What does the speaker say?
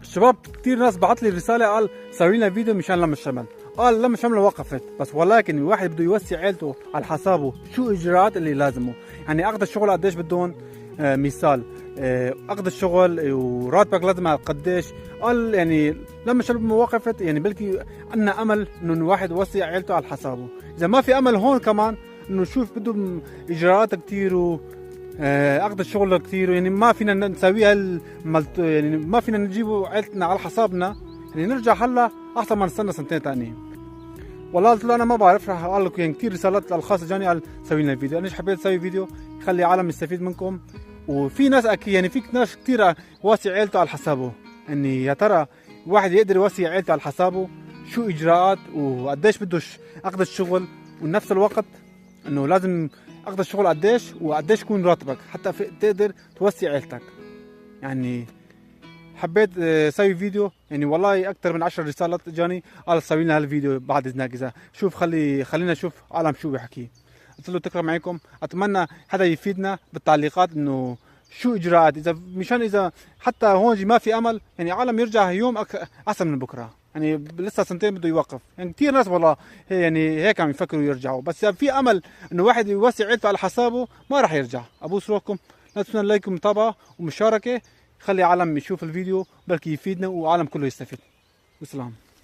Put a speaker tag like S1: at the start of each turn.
S1: الشباب كثير ناس بعت لي رساله قال سوي لنا فيديو مشان لم الشمل. قال لم الشمل وقفت، بس ولكن الواحد بده يوسع عيلته على حسابه، شو الاجراءات اللي لازمه؟ يعني اخذ الشغل قديش بدهم، مثال اخذ الشغل وراتبك لازم قديش. قال يعني لما الشمل وقفت يعني بلكي عندنا امل انه الواحد يوسع عيلته على حسابه. اذا ما في امل هون كمان انه شوف بده اجراءات كثير و اخذ الشغل كثير، يعني ما فينا نسويها يعني ما فينا نجيبه عيلتنا على حسابنا، يعني نرجع هلا احسن ما نستنى سنتين ثانيين. والله قلت له انا ما بعرف، راح اقول لكم يعني كثير رسالات الخاصه جاني قال سوي لنا فيديو. انا حبيت اسوي فيديو يخلي العالم يستفيد منكم. وفي ناس اكيد يعني في ناس كثير واسع عيلته على حسابه، اني يا ترى الواحد يقدر يوسع عيلته على حسابه، شو اجراءات وقديش بده اخذ الشغل، ونفس الوقت انه لازم اخذ الشغل قديش وقديش يكون راتبك حتى تقدر توسع عيلتك. يعني حبيت اسوي فيديو، يعني والله اكثر من 10 رسالات اجاني قال سوي لنا هالفيديو بعد اذنك، اذا شوف خلينا نشوف عالم شو بيحكي. قلت له تكرم معكم، اتمنى حدا يفيدنا بالتعليقات انه شو اجراءات، اذا مشان اذا حتى هون ما في امل، يعني عالم يرجع يوم احسن من بكره. يعني لسه سنتين بده يوقف، يعني كثير ناس والله يعني هيك عم يفكروا يرجعوا، بس اذا في امل انه واحد يوسع عيلته على حسابه ما راح يرجع. ابوس روحكم، لا تنسوا اللايك ومتابعه ومشاركه، خلي عالم يشوف الفيديو بلكي يفيدنا وعالم كله يستفيد. والسلام.